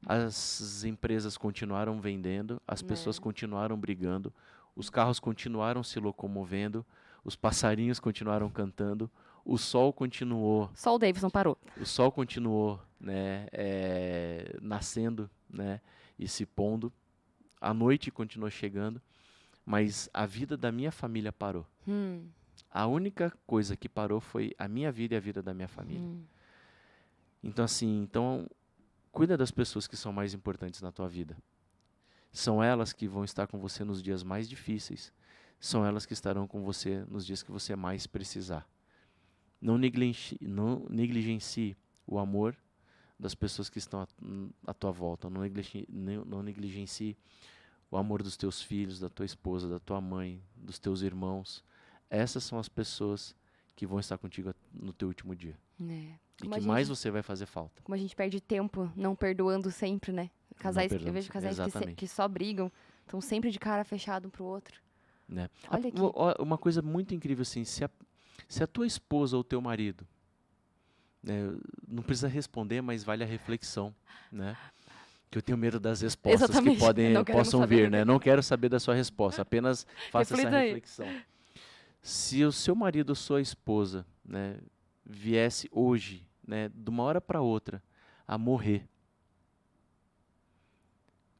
as empresas continuaram vendendo, as pessoas continuaram brigando, os carros continuaram se locomovendo, os passarinhos continuaram cantando, o sol continuou. Só o Davidson parou. O sol continuou, né, nascendo, né, e se pondo. A noite continuou chegando, mas a vida da minha família parou. A única coisa que parou foi a minha vida e a vida da minha família. Então, assim, cuida das pessoas que são mais importantes na tua vida. São elas que vão estar com você nos dias mais difíceis. São elas que estarão com você nos dias que você mais precisar. Não negligencie o amor das pessoas que estão à tua volta. Não negligencie o amor dos teus filhos, da tua esposa, da tua mãe, dos teus irmãos. Essas são as pessoas que vão estar contigo no teu último dia. E que mais você vai fazer falta. Como a gente perde tempo não perdoando sempre, né? Eu vejo casais que só brigam, estão sempre de cara fechada um pro outro. Né? Olha aqui. Uma coisa muito incrível, assim, se a tua esposa ou teu marido, né, não precisa responder, mas vale a reflexão, né? Que eu tenho medo das respostas Exatamente. que possam vir, né? Não quero saber da sua resposta, apenas faça essa reflexão. Se o seu marido ou sua esposa, né, viesse hoje, né, de uma hora para outra, a morrer,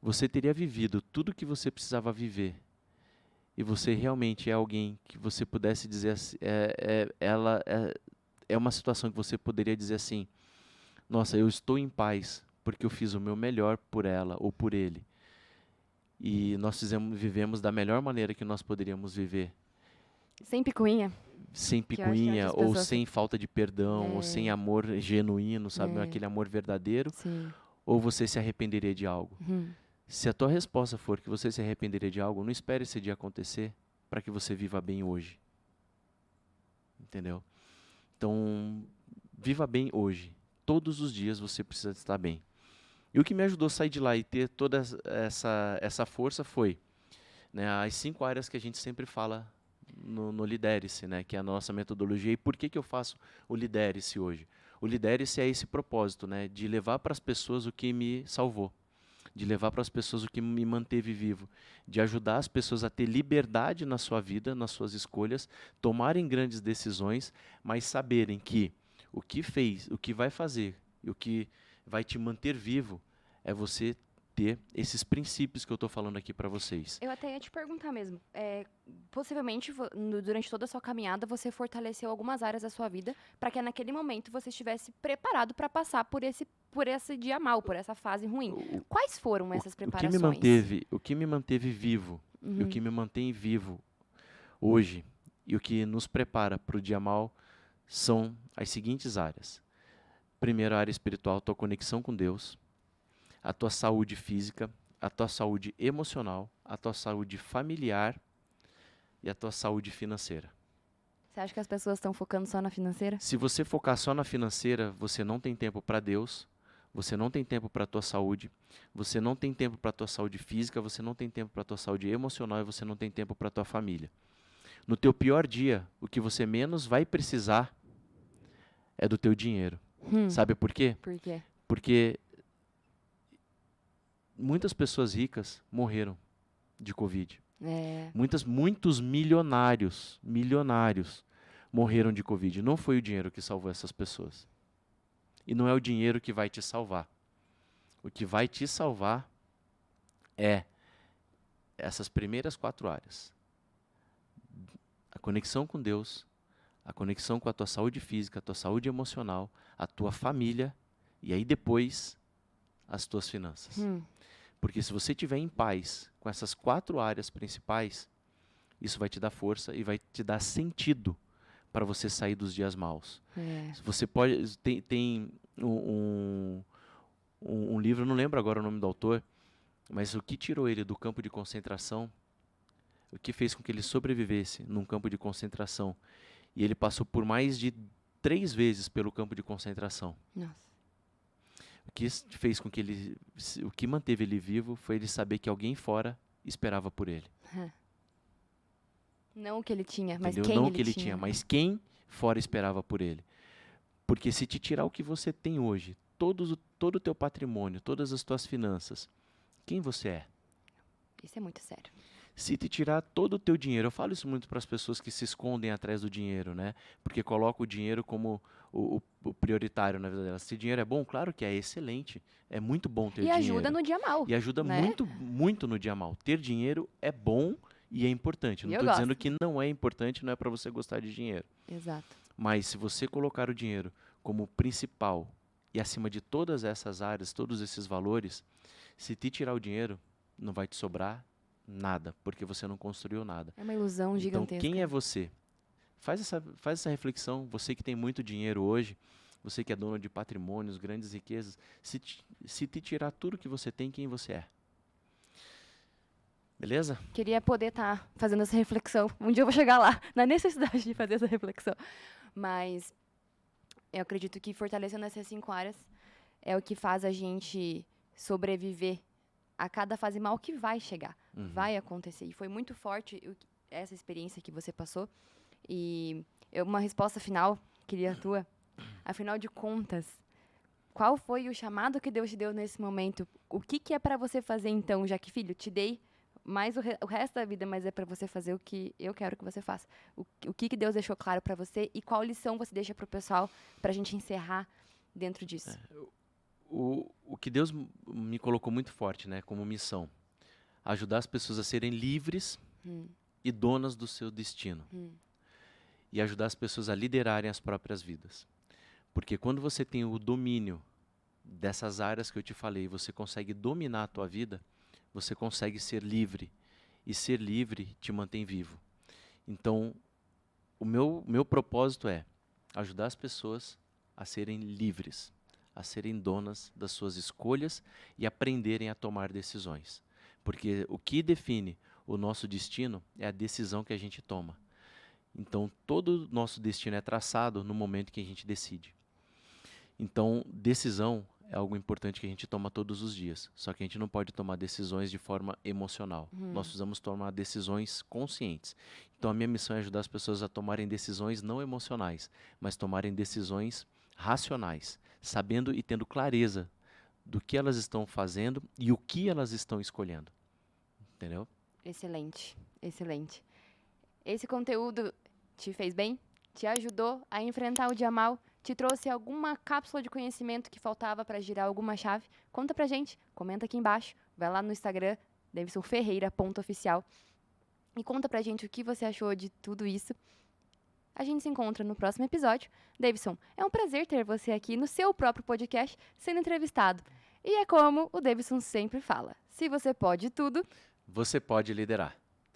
você teria vivido tudo que você precisava viver, e você realmente é alguém que você pudesse dizer assim, ela é uma situação que você poderia dizer assim: nossa, eu estou em paz porque eu fiz o meu melhor por ela ou por ele, e nós vivemos da melhor maneira que nós poderíamos viver. Sem picuinha. Sem picuinha, ou sem falta de perdão, ou sem amor genuíno, sabe? Aquele amor verdadeiro. Sim. Ou você se arrependeria de algo. Se a tua resposta for que você se arrependeria de algo, não espere esse dia acontecer para que você viva bem hoje. Entendeu? Então, viva bem hoje. Todos os dias você precisa estar bem. E o que me ajudou a sair de lá e ter toda essa força foi, né, as 5 áreas que a gente sempre fala no Lidere-se, né, que é a nossa metodologia. E por que eu faço o Lidere-se hoje? O Lidere-se é esse propósito, né, de levar para as pessoas o que me salvou, de levar para as pessoas o que me manteve vivo, de ajudar as pessoas a ter liberdade na sua vida, nas suas escolhas, tomarem grandes decisões, mas saberem que o que vai fazer e o que vai te manter vivo é você ter esses princípios que eu estou falando aqui para vocês. Eu até ia te perguntar mesmo. Possivelmente, durante toda a sua caminhada, você fortaleceu algumas áreas da sua vida para que naquele momento você estivesse preparado para passar por esse dia mal, por essa fase ruim. Quais foram essas preparações? O que me manteve vivo, e o que me mantém vivo hoje, e o que nos prepara para o dia mal, são as seguintes áreas. Primeira área espiritual, tua conexão com Deus, a tua saúde física, a tua saúde emocional, a tua saúde familiar e a tua saúde financeira. Você acha que as pessoas estão focando só na financeira? Se você focar só na financeira, você não tem tempo para Deus, você não tem tempo para a tua saúde, você não tem tempo para a tua saúde física, você não tem tempo para a tua saúde emocional e você não tem tempo para a tua família. No teu pior dia, o que você menos vai precisar é do teu dinheiro. Sabe por quê? Por quê? Porque muitas pessoas ricas morreram de Covid. Muitos milionários morreram de Covid. Não foi o dinheiro que salvou essas pessoas. E não é o dinheiro que vai te salvar. O que vai te salvar é essas primeiras 4 áreas. A conexão com Deus, a conexão com a tua saúde física, a tua saúde emocional, a tua família, e aí depois as tuas finanças. Porque se você estiver em paz com essas 4 áreas principais, isso vai te dar força e vai te dar sentido para você sair dos dias maus. Você pode... Tem um livro, eu não lembro agora o nome do autor, mas o que tirou ele do campo de concentração, o que fez com que ele sobrevivesse num campo de concentração, e ele passou por mais de 3 vezes pelo campo de concentração. Nossa. O que fez com que o que manteve ele vivo foi ele saber que alguém fora esperava por ele. Não o que ele tinha, mas Entendeu? quem Não o ele que ele tinha. tinha, mas quem fora esperava por ele. Porque se te tirar o que você tem hoje, todo o teu patrimônio, todas as tuas finanças, quem você é? Isso é muito sério. Se te tirar todo o teu dinheiro, eu falo isso muito para as pessoas que se escondem atrás do dinheiro, né? Porque colocam o dinheiro como o prioritário na vida delas. Se dinheiro é bom, claro que é excelente. É muito bom ter E dinheiro. ajuda no dia mal. E ajuda né? muito, muito no dia mal. Ter dinheiro é bom e é importante. Não Eu estou dizendo gosto. que não é importante, não é para você gostar de dinheiro. Exato. Mas se você colocar o dinheiro como principal e acima de todas essas áreas, todos esses valores, se te tirar o dinheiro, não vai te sobrar nada, porque você não construiu nada. É uma ilusão gigantesca. Então, quem é você? Faz essa reflexão. Você que tem muito dinheiro hoje, você que é dono de patrimônios, grandes riquezas, se te tirar tudo que você tem, quem você é? Beleza? Queria poder estar fazendo essa reflexão. Um dia eu vou chegar lá, na necessidade de fazer essa reflexão. Mas eu acredito que fortalecendo essas 5 áreas é o que faz a gente sobreviver a cada fase mal que vai chegar. Vai acontecer. E foi muito forte essa experiência que você passou. E uma resposta final, queria a tua. Afinal de contas, qual foi o chamado que Deus te deu nesse momento? O que é para você fazer então, já que, filho, te dei mais o resto da vida, mas é para você fazer o que eu quero que você faça. O que Deus deixou claro para você e qual lição você deixa para o pessoal para a gente encerrar dentro disso? O que Deus me colocou muito forte, né, como missão, ajudar as pessoas a serem livres e donas do seu destino. E ajudar as pessoas a liderarem as próprias vidas. Porque quando você tem o domínio dessas áreas que eu te falei, você consegue dominar a tua vida, você consegue ser livre. E ser livre te mantém vivo. Então, o meu propósito é ajudar as pessoas a serem livres, a serem donas das suas escolhas e aprenderem a tomar decisões. Porque o que define o nosso destino é a decisão que a gente toma. Então, todo o nosso destino é traçado no momento que a gente decide. Então, decisão é algo importante que a gente toma todos os dias. Só que a gente não pode tomar decisões de forma emocional. Nós precisamos tomar decisões conscientes. Então, a minha missão é ajudar as pessoas a tomarem decisões não emocionais, mas tomarem decisões racionais, sabendo e tendo clareza do que elas estão fazendo e o que elas estão escolhendo. Entendeu? Excelente, excelente. Esse conteúdo te fez bem? Te ajudou a enfrentar o dia mal? Te trouxe alguma cápsula de conhecimento que faltava para girar alguma chave? Conta pra gente, comenta aqui embaixo, vai lá no Instagram, davidsonferreira.oficial e conta pra gente o que você achou de tudo isso. A gente se encontra no próximo episódio. Davidson, é um prazer ter você aqui no seu próprio podcast sendo entrevistado. E é como o Davidson sempre fala, se você pode tudo, você pode liderar.